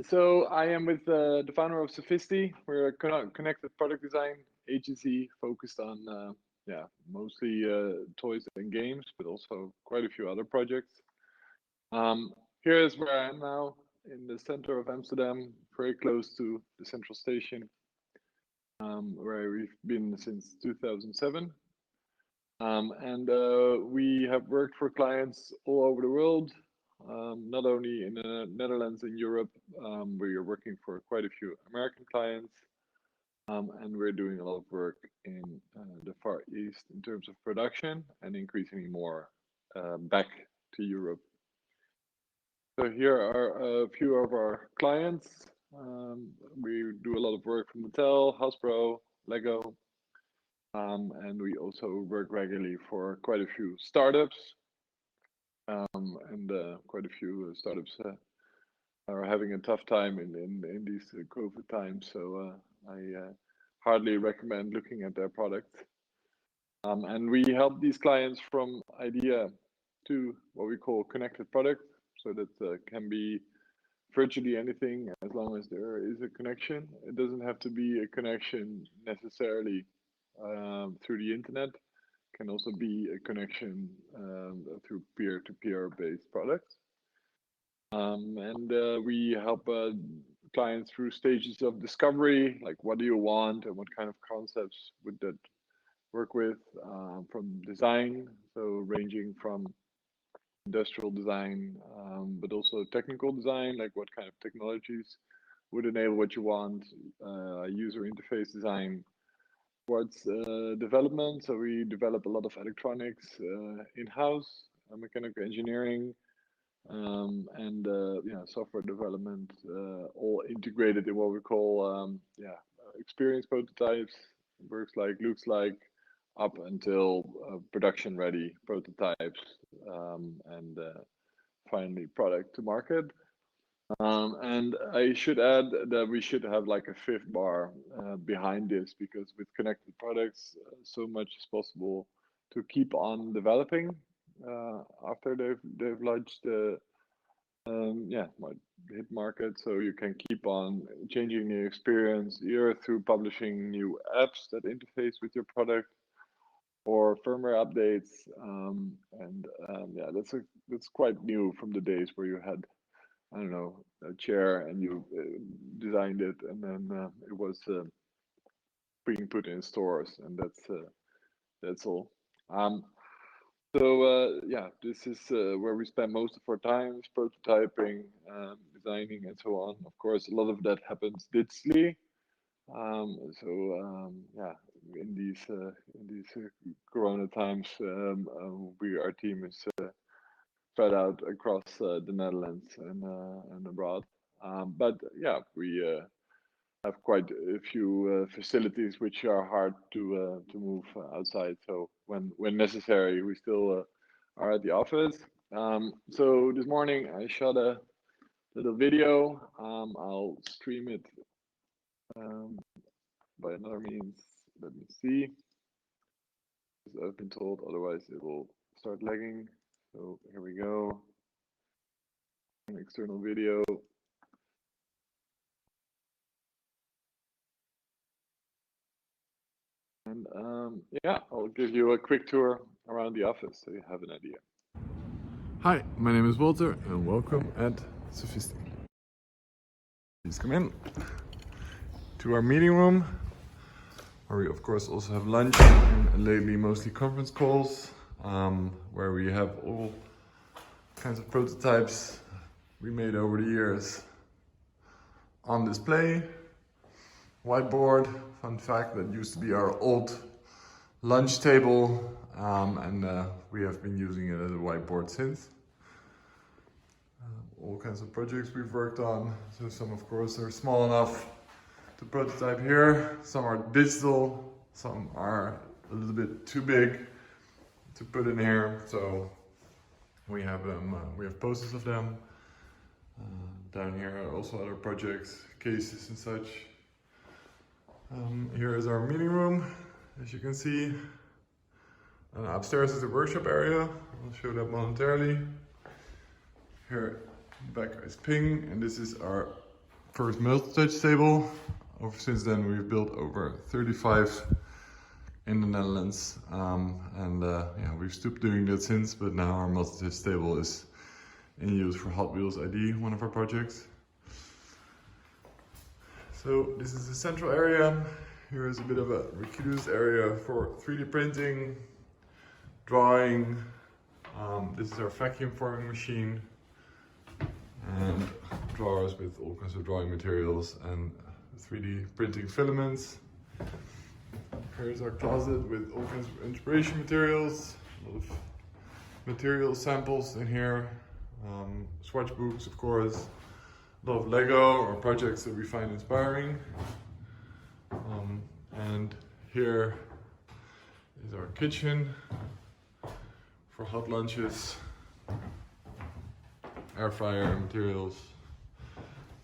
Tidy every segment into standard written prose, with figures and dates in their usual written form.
So I am with the founder of Sophisti. We're a connected product design agency focused on mostly toys and games, but also quite a few other projects. Here is where I am now, in the center of Amsterdam, very close to the central station, where we've been since 2007. We have worked for clients all over the world, not only in the Netherlands and Europe. We are working for quite a few American clients, and we're doing a lot of work in the Far East in terms of production and increasingly more back to Europe. So here are a few of our clients. We do a lot of work from Mattel, Hasbro, Lego, and we also work regularly for quite a few startups. Quite a few startups are having a tough time in these COVID times. So I hardly recommend looking at their product. And we help these clients from idea to what we call connected product. So that can be virtually anything as long as there is a connection. It doesn't have to be a connection necessarily through the internet. It can also be a connection through peer-to-peer based products. We help clients through stages of discovery, like what do you want and what kind of concepts would that work with, from design, so ranging from industrial design, but also technical design, like what kind of technologies would enable what you want, user interface design, towards development. So we develop a lot of electronics in-house, mechanical engineering, software development, all integrated in what we call experience prototypes. Looks like, up until production ready prototypes, and finally product to market. And I should add that we should have like a fifth bar behind this, because with connected products, so much is possible to keep on developing after they've launched the hit market. So you can keep on changing the experience either through publishing new apps that interface with your product, or firmware updates. That's quite new from the days where you had, I don't know, a chair and you designed it, and then it was being put in stores, and that's all. This is where we spend most of our time, is prototyping, designing, and so on. Of course, a lot of that happens digitally. In these Corona times, our team is spread out across the Netherlands and abroad. We have quite a few facilities which are hard to move outside. So when necessary, we still are at the office. So this morning I shot a little video. I'll stream it by another means. Let me see. As I've been told, otherwise it will start lagging. So here we go. An external video. And I'll give you a quick tour around the office so you have an idea. Hi, my name is Walter and welcome at Sophisti. Please come in to our meeting room, where we of course also have lunch and lately mostly conference calls, where we have all kinds of prototypes we made over the years on display. Whiteboard, fun fact, that used to be our old lunch table, and we have been using it as a whiteboard since. All kinds of projects we've worked on. So some of course are small enough to prototype here, some are digital, some are a little bit too big to put in here. So we have posters of them. Down here are also other projects, cases and such. Here is our meeting room, as you can see. Upstairs is the workshop area. I'll show that momentarily. Here Back is Ping, and this is our first multi-touch table. Since then we've built over 35 in the Netherlands, yeah, we've stopped doing that since, but now our multi-touch table is in use for Hot Wheels ID, one of our projects. So this is the central area. Here is a bit of a reduced area for 3D printing, drawing. This is our vacuum forming machine, and drawers with all kinds of drawing materials and 3D printing filaments. Here's our closet with all kinds of inspiration materials, a lot of material samples in here, swatch books, of course, a lot of Lego or projects that we find inspiring. And here is our kitchen for hot lunches, air fryer materials,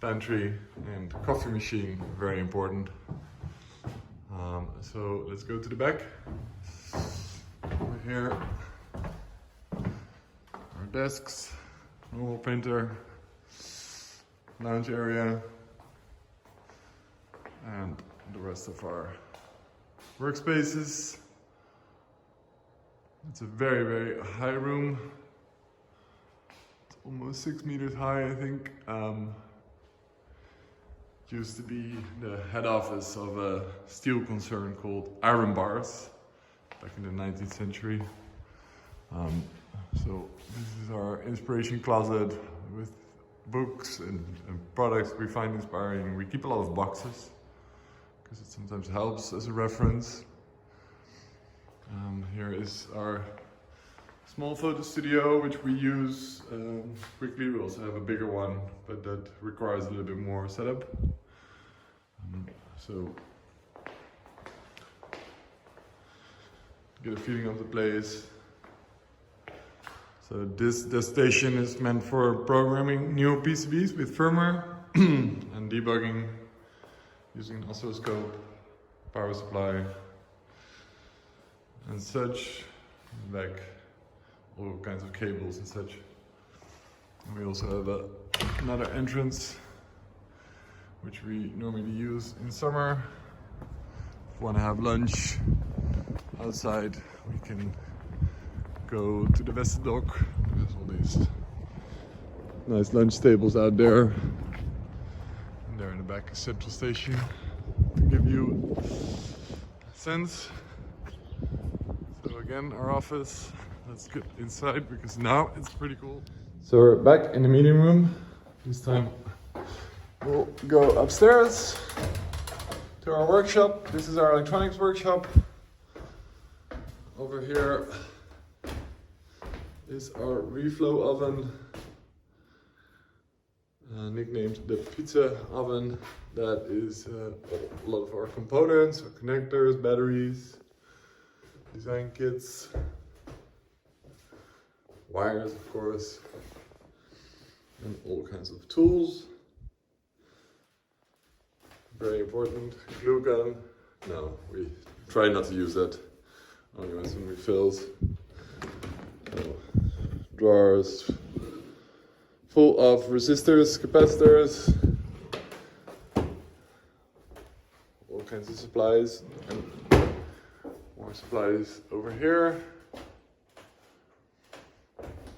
pantry, and coffee machine, very important. So let's go to the back. Over here, our desks, normal printer, lounge area, and the rest of our workspaces. It's a very, very high room. It's almost 6 meters high, I think. It used to be the head office of a steel concern called Iron Bars back in the 19th century. So this is our inspiration closet with books and products we find inspiring. We keep a lot of boxes because it sometimes helps as a reference. Here is our small photo studio, which we use quickly. We also have a bigger one, but that requires a little bit more setup. So get a feeling of the place. So this station is meant for programming new PCBs with firmware and debugging using an oscilloscope, power supply, and such. Back, all kinds of cables and such. And we also have another entrance, which we normally use in summer. If we want to have lunch outside, we can go to the Westerdok. There's all these nice lunch tables out there. And there in the back is Central Station, to give you a sense. So again, our office. Let's get inside because now it's pretty cool. So we're back in the meeting room. This time we'll go upstairs to our workshop. This is our electronics workshop. Over here is our reflow oven, nicknamed the pizza oven. That is a lot of our components, our connectors, batteries, design kits, wires, of course, and all kinds of tools. Very important. Glue gun. No, we try not to use that. Only when some refills. Drawers full of resistors, capacitors, all kinds of supplies, and more supplies over here.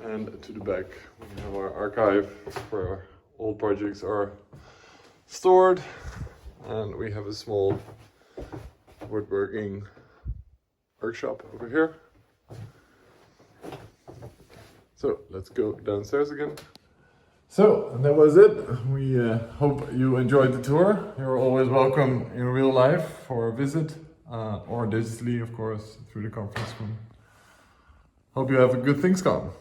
And to the back, we have our archive where our old projects are stored. And we have a small woodworking workshop over here. So let's go downstairs again. So that was it. We hope you enjoyed the tour. You're always welcome in real life for a visit, or digitally, of course, through the conference room. Hope you have a good ThingsCon.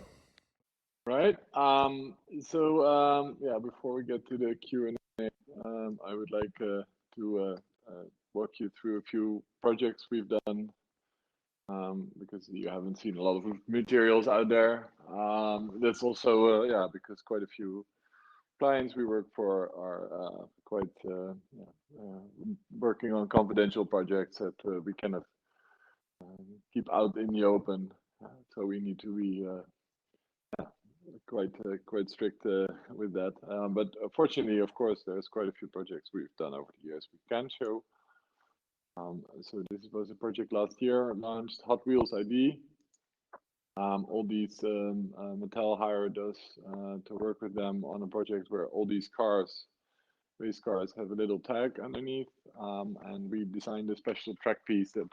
Right. Yeah, before we get to the Q&A, I would like to walk you through a few projects we've done, because you haven't seen a lot of materials out there. That's also, yeah, because quite a few clients we work for are working on confidential projects that we cannot keep out in the open. So we need to be quite strict with that. But fortunately, of course, there's quite a few projects we've done over the years we can show. So this was a project last year, launched Hot Wheels ID. All these Mattel hired us to work with them on a project where all these cars, race cars, have a little tag underneath, and we designed a special track piece that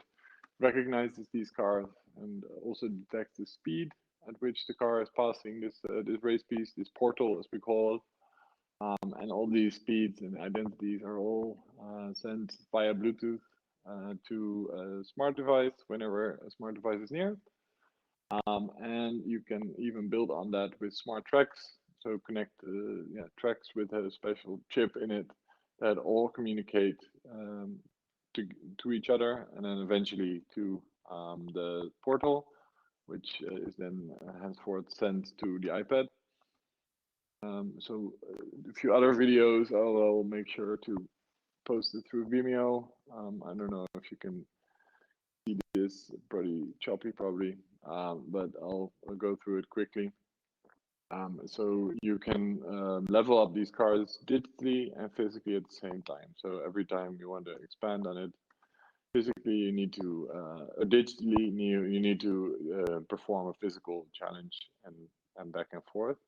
recognizes these cars and also detects the speed at which the car is passing this race piece, this portal as we call it. And all these speeds and identities are all sent via Bluetooth to a smart device whenever a smart device is near. And you can even build on that with smart tracks. So connect tracks with a special chip in it that all communicate to each other, and then eventually to the portal, which is then henceforth sent to the iPad. So a few other videos I'll make sure to post it through Vimeo. I don't know if you can see this, pretty choppy probably, but I'll go through it quickly. So you can level up these cars digitally and physically at the same time. So every time you want to expand on it, physically you need to, digitally you need to perform a physical challenge and back and forth.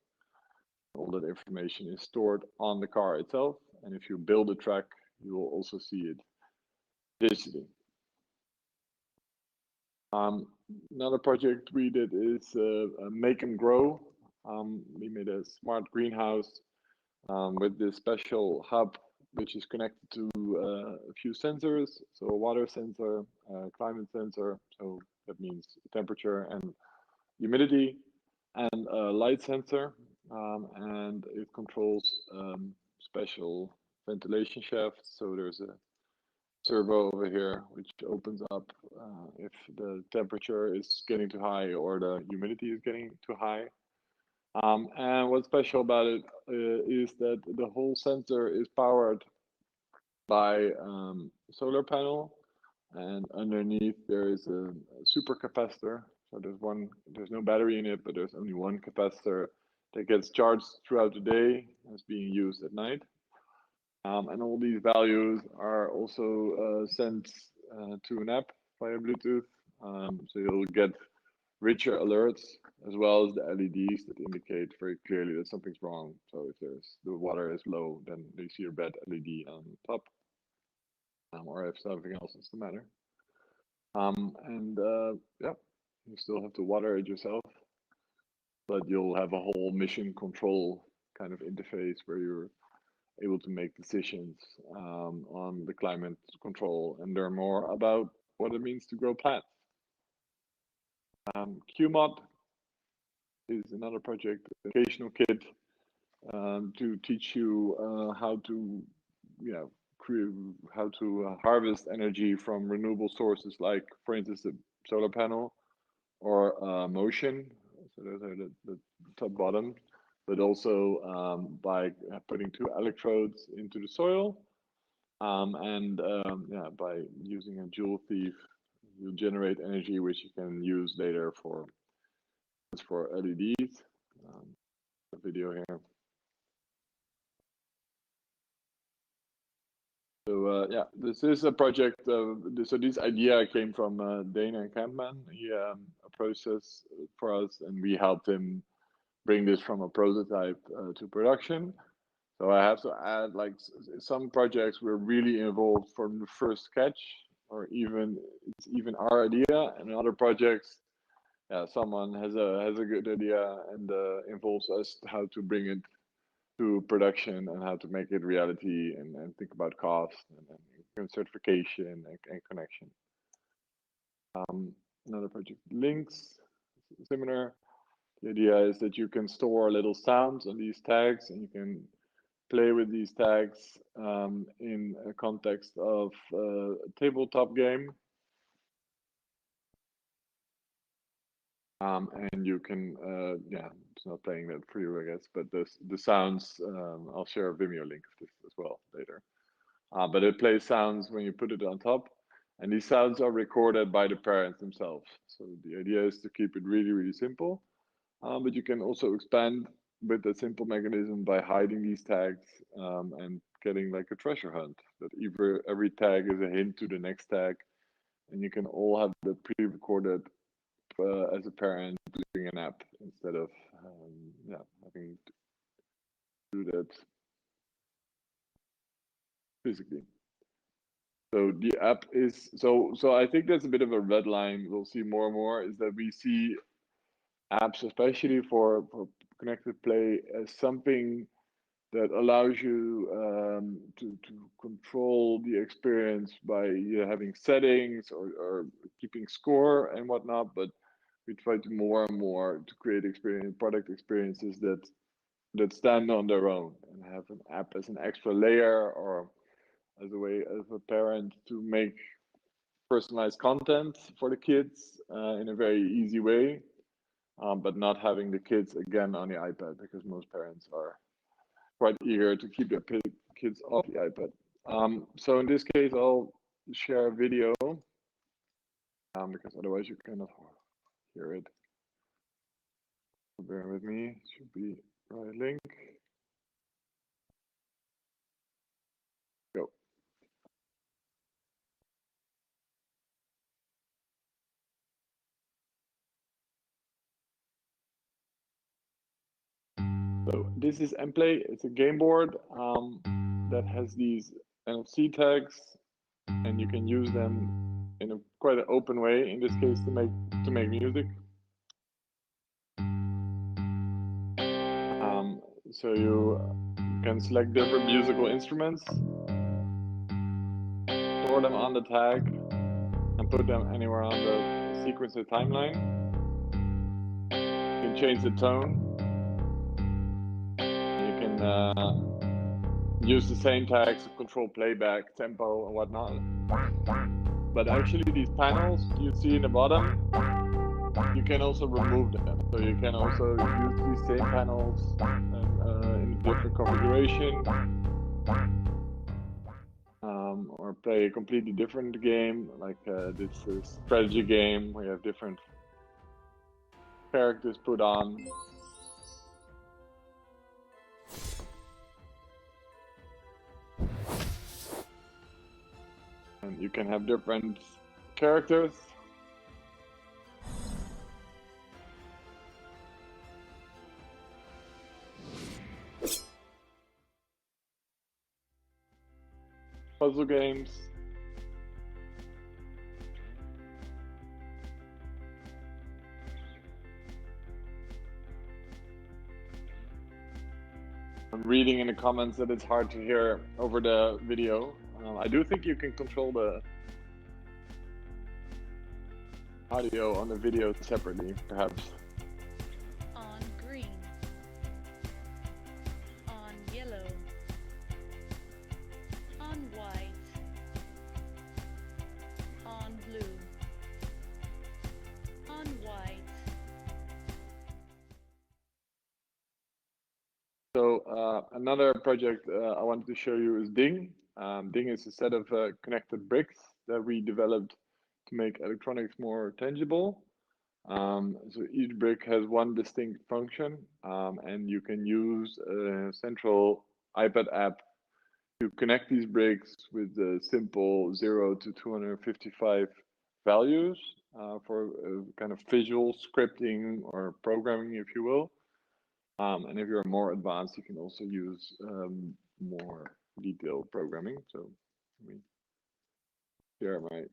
All that information is stored on the car itself, and if you build a track, you will also see it digitally. Another project we did is Make and Grow. We made a smart greenhouse with this special hub, which is connected to a few sensors. So a water sensor, a climate sensor, so that means temperature and humidity, and a light sensor, and it controls special ventilation shafts. So there's a servo over here which opens up if the temperature is getting too high or the humidity is getting too high. And what's special about it is that the whole sensor is powered by a solar panel, and underneath there is a supercapacitor. So there's no battery in it, but there's only one capacitor that gets charged throughout the day and is being used at night. And all these values are also sent to an app via Bluetooth. So you'll get richer alerts as well as the LEDs that indicate very clearly that something's wrong. So if the water is low, then you see a red LED on top, or if something else is the matter. Yeah, you still have to water it yourself, but you'll have a whole mission control kind of interface where you're able to make decisions on the climate control and learn more about what it means to grow plants. QMod is another project, educational kit to teach you how to, harvest energy from renewable sources, like, for instance, the solar panel or motion. So those are the top bottom, but also by putting two electrodes into the soil, by using a joule thief, you generate energy which you can use later for LEDs. The video here. So this is a project. So this idea came from Dana Campman. He approached us for us, and we helped him bring this from a prototype to production. So I have to add, like, some projects were really involved from the first sketch, or it's even our idea, and other projects, someone has a good idea and involves us how to bring it to production and how to make it reality, and think about cost and certification and connection. Another project, Links, similar. The idea is that you can store little sounds on these tags, and you can play with these tags in a context of a tabletop game. And you can, it's not playing that for you, I guess, but the sounds, I'll share a Vimeo link of this as well later. But it plays sounds when you put it on top, and these sounds are recorded by the parents themselves. So the idea is to keep it really, really simple. but you can also expand with a simple mechanism by hiding these tags and getting like a treasure hunt, that every tag is a hint to the next tag, and you can all have the pre-recorded as a parent doing an app instead of having to do that physically. So the app is so I think that's a bit of a red line we'll see more and more, is that we see apps, especially for connected play, as something that allows you to control the experience by having settings or keeping score and whatnot. But we try to more and more to create product experiences that stand on their own and have an app as an extra layer, or as a way as a parent to make personalized content for the kids in a very easy way, but not having the kids again on the iPad, because most parents are quite eager to keep their kids off the iPad. So in this case, I'll share a video because otherwise you cannot hear it. Bear with me. It should be right link. Go. So this is mPlay. It's a game board that has these NFC tags, and you can use them in a quite an open way. In this case, to make music. So you can select different musical instruments, store them on the tag, and put them anywhere on the sequencer timeline. You can change the tone. You can use the same tags to control playback, tempo, and whatnot. But actually, these panels you see in the bottom, you can also remove them. So you can also use these same panels in a different configuration, or play a completely different game, like this strategy game where you have different characters put on. And you can have different characters. Puzzle games. I'm reading in the comments that it's hard to hear over the video. I do think you can control the audio on the video separately, perhaps. On green. On yellow. On white. On blue. On white. So another project I wanted to show you is Ding. Ding is a set of connected bricks that we developed to make electronics more tangible. So each brick has one distinct function, and you can use a central iPad app to connect these bricks with the simple 0 to 255 values for kind of visual scripting or programming, if you will. And if you're more advanced, you can also use more detailed programming. So let me share my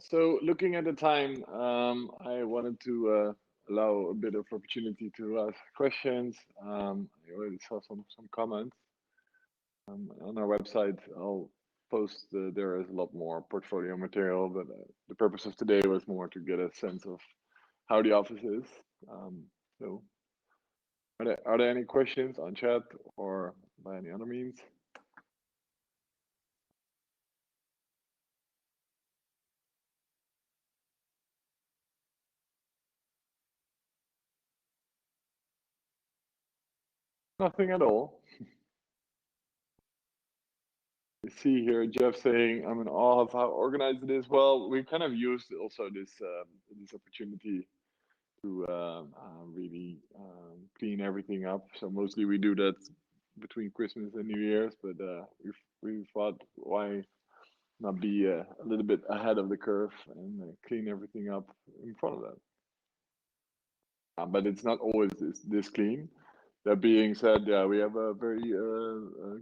So looking at the time, I wanted to allow a bit of opportunity to ask questions. I already saw some comments on our website. I'll post there is a lot more portfolio material, but the purpose of today was more to get a sense of how the office is. So are there any questions on chat or by any other means? Nothing at all. You see here Jeff saying, "I'm in awe of how organized it is." Well, we kind of used also this opportunity to really clean everything up. So mostly we do that between Christmas and New Year's, but we thought why not be a little bit ahead of the curve and clean everything up in front of that. But it's not always this clean. That being said, yeah, we have a very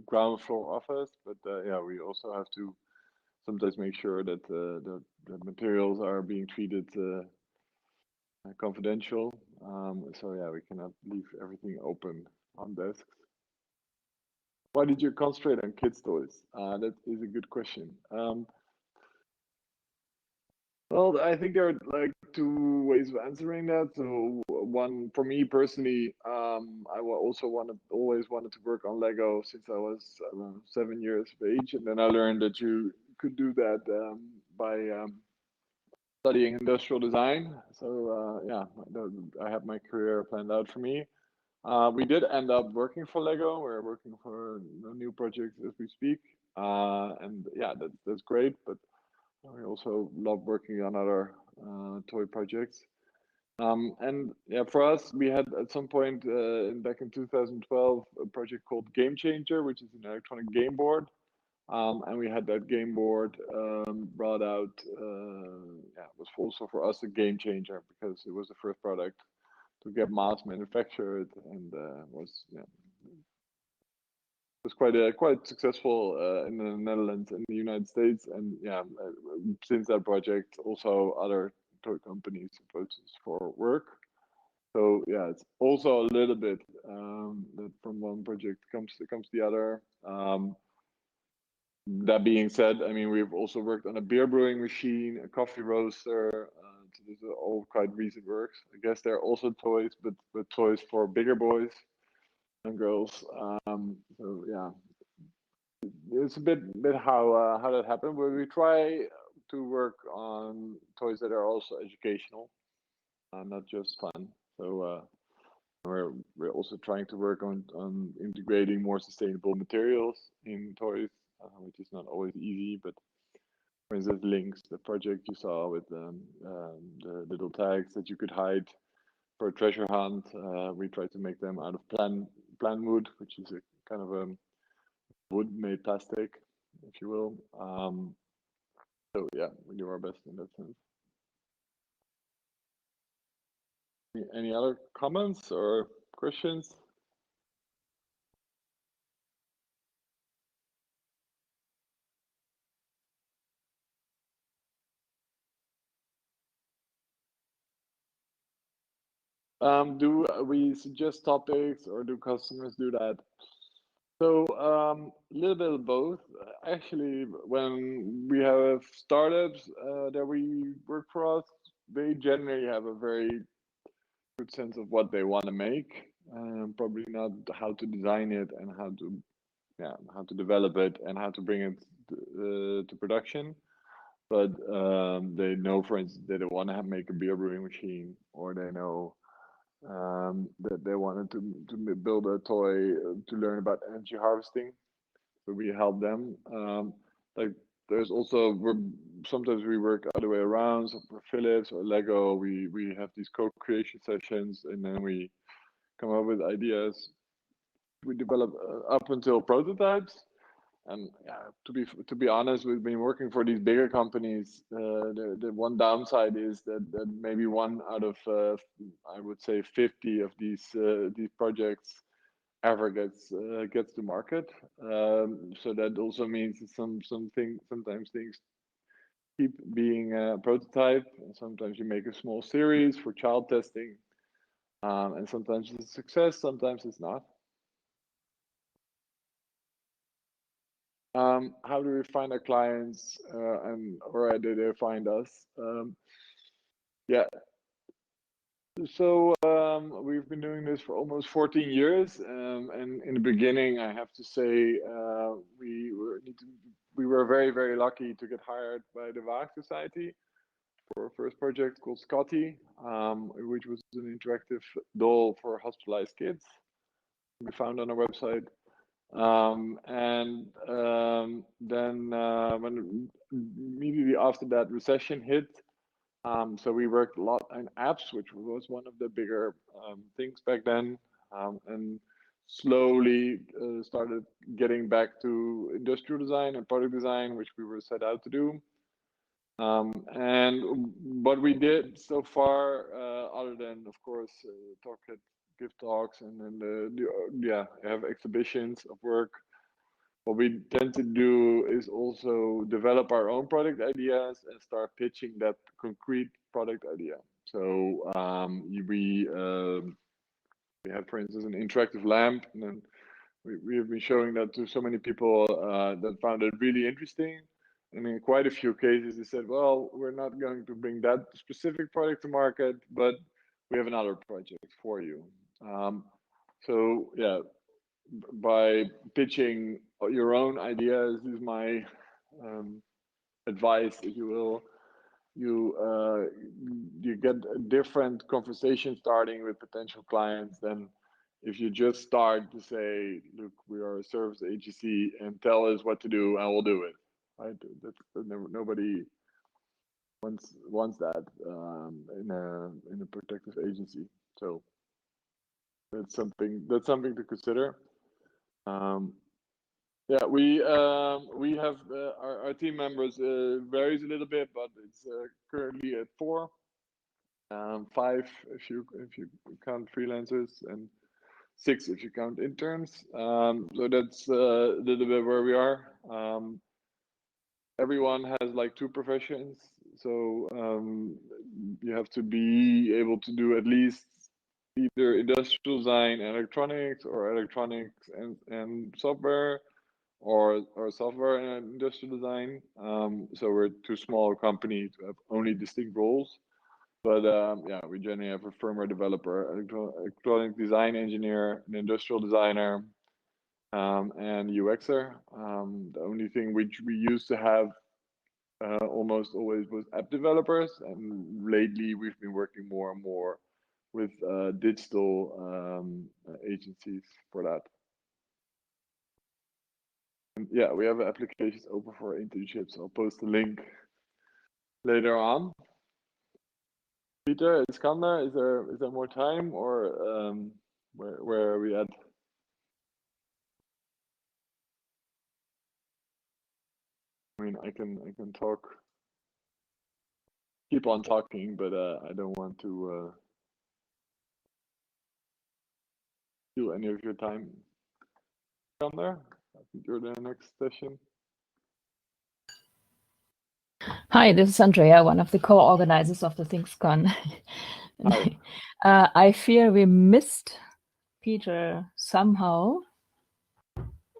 ground floor office, but yeah, we also have to sometimes make sure that the materials are being treated confidential. So yeah, we cannot leave everything open on desks. Why did you concentrate on kids' toys? That is a good question. Well, I think there are like two ways of answering that. So one, for me personally, also always wanted to work on Lego since I was around 7 years of age, and then I learned that you could do that by studying industrial design. So yeah, I had my career planned out for me. We did end up working for Lego. We're working for new projects as we speak, and yeah, that's great. But we also love working on other toy projects. And yeah, for us, we had at some point back in 2012 a project called Game Changer, which is an electronic game board. And we had that game board brought out. Yeah, it was also for us a game changer because it was the first product to get mass manufactured and was quite successful in the Netherlands and the United States. And yeah, since that project, also other toy companies approached us for work. So yeah, it's also a little bit that from one project comes the other. That being said, I mean, we've also worked on a beer brewing machine, a coffee roaster. So these are all quite recent works. I guess they're also toys, but toys for bigger boys and girls. So yeah, it's a bit how that happened, but we try to work on toys that are also educational, not just fun. So we're also trying to work on integrating more sustainable materials in toys, which is not always easy. But for instance, Links, the project you saw with the little tags that you could hide for a treasure hunt, we try to make them out of plant wood, which is a kind of a wood made plastic, if you will. So yeah, we do our best in that sense. Any other comments or questions? Do we suggest topics or do customers do that? So a little bit of both. Actually, when we have startups that we work for us, they generally have a very good sense of what they want to make. Probably not how to design it and how to develop it and how to bring it to production. But they know, for instance, that they want to make a beer brewing machine, or they know that they wanted to build a toy to learn about energy harvesting. So we help them. Like there's also sometimes we work other way around. So for Philips or Lego, we have these co-creation sessions, and then we come up with ideas. We develop up until prototypes. And yeah, to be honest, we've been working for these bigger companies. The one downside is that maybe one out of I would say 50 of these projects ever gets to market. So that also means sometimes things keep being a prototype. And sometimes you make a small series for child testing, and sometimes it's a success, sometimes it's not. How do we find our clients, and or do they find us? Yeah, so we've been doing this for almost 14 years, and in the beginning, I have to say, we were very lucky to get hired by the Waag Society for our first project called Scotty, which was an interactive doll for hospitalized kids. We found on our website. Then when immediately after that recession hit, so we worked a lot on apps, which was one of the bigger things back then, and slowly started getting back to industrial design and product design, which we were set out to do. And what we did so far, other than of course give talks, and then have exhibitions of work. What we tend to do is also develop our own product ideas and start pitching that concrete product idea. So we had, for instance, an interactive lamp, and then we have been showing that to so many people that found it really interesting. And in quite a few cases, they said, "Well, we're not going to bring that specific product to market, but we have another project for you." So yeah, by pitching your own ideas is my advice, if you will. You get a different conversation starting with potential clients than if you just start to say, "Look, we are a service agency, and tell us what to do, and we'll do it." Right? Nobody wants that in a protective agency. So that's something to consider. Yeah, we have our team members varies a little bit, but it's currently at 4, 5 if you count freelancers, and 6 if you count interns. So that's a little bit where we are. Everyone has like 2 professions, so you have to be able to do at least either industrial design and electronics, or electronics and software, or software and industrial design. So we're too small a company to have only distinct roles. But yeah, we generally have a firmware developer, electronic design engineer, an industrial designer, and UXer. The only thing which we used to have almost always was app developers, and lately we've been working more and more with digital agencies for that. And yeah, we have applications open for internships. I'll post a link later on. Peter, Iskander, is there more time, or where are we at? I mean, I can talk, keep on talking, but I don't want to steal any of your time. Iskander, I think you're the next session. Hi, this is Andrea, one of the co-organizers of the ThingsCon. I fear we missed Peter somehow.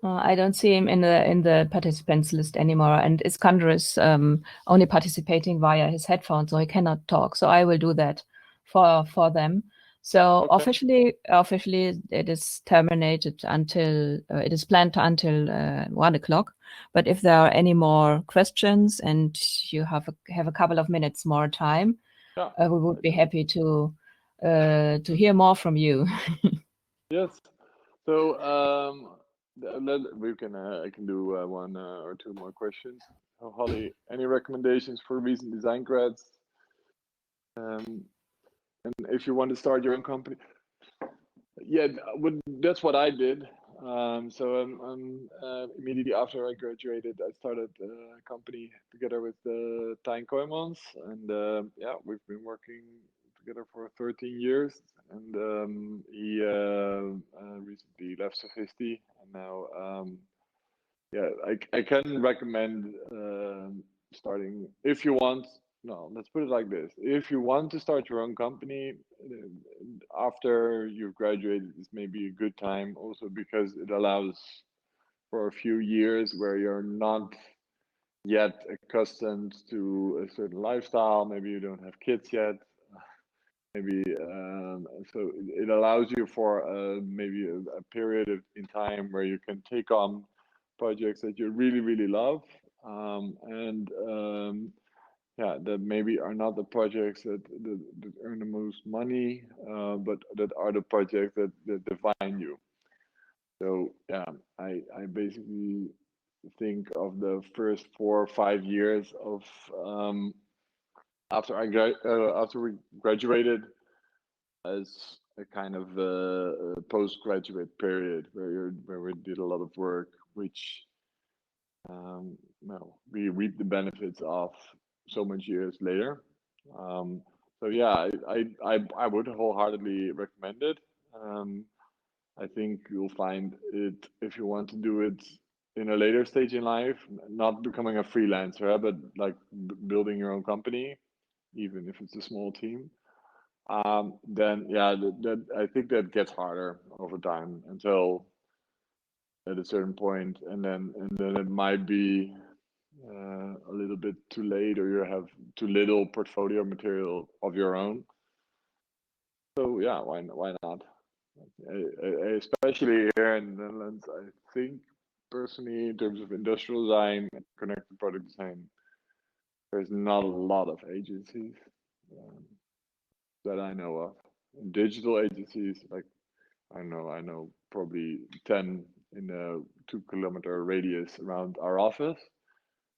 I don't see him in the participants list anymore, and Iskander is only participating via his headphones, so he cannot talk. So I will do that for them. So okay. Officially, it is terminated until it is planned until 1 o'clock. But if there are any more questions and you have a couple of minutes more time, we would be happy to hear more from you. Yes. So we can I can do 1 or 2 more questions. Holly, any recommendations for recent design grads? And if you want to start your own company, yeah, that's what I did. So immediately after I graduated, I started a company together with Tijn Kooijmans, and yeah, we've been working together for 13 years. And he recently left Sophisti, and now yeah, I can recommend starting, if you want, no, let's put it like this. If you want to start your own company after you've graduated, it's maybe a good time also because it allows for a few years where you're not yet accustomed to a certain lifestyle. Maybe you don't have kids yet. Maybe so it allows you for maybe a period in time where you can take on projects that you really, really love, and yeah, that maybe are not the projects that earn the most money, but that are the projects that define you. So yeah, I basically think of the first 4 or 5 years of after we graduated as a kind of postgraduate period where we did a lot of work, which well, we reap the benefits of so much years later. So yeah, I would wholeheartedly recommend it. I think you'll find it if you want to do it in a later stage in life, not becoming a freelancer, but like building your own company, even if it's a small team. Then yeah, that I think that gets harder over time until at a certain point, and then it might be a little bit too late, or you have too little portfolio material of your own. So yeah, why not? Especially here in the Netherlands, I think personally, in terms of industrial design and connected product design, there's not a lot of agencies um, that I know of. And digital agencies, like I know probably 10 in a 2 kilometer radius around our office,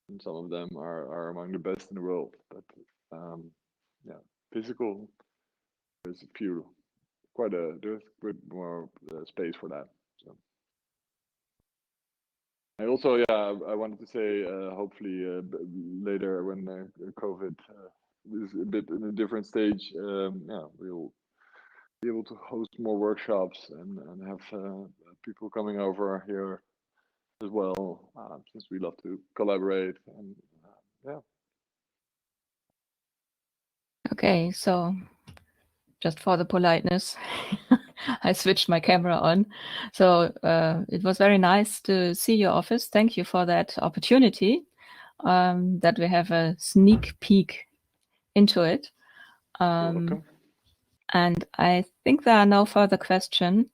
and some of them are among the best in the world. But yeah, physical, there's a few, there's a bit more space for that. So. I also, yeah, I wanted to say, hopefully later when COVID is a bit in a different stage, yeah, we'll be able to host more workshops and have people coming over here as well, since we love to collaborate and yeah. Okay, so just for the politeness, I switched my camera on. So it was very nice to see your office. Thank you for that opportunity, that we have a sneak peek into it. You're welcome. And I think there are no further questions,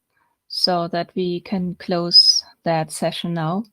so that we can close that session now.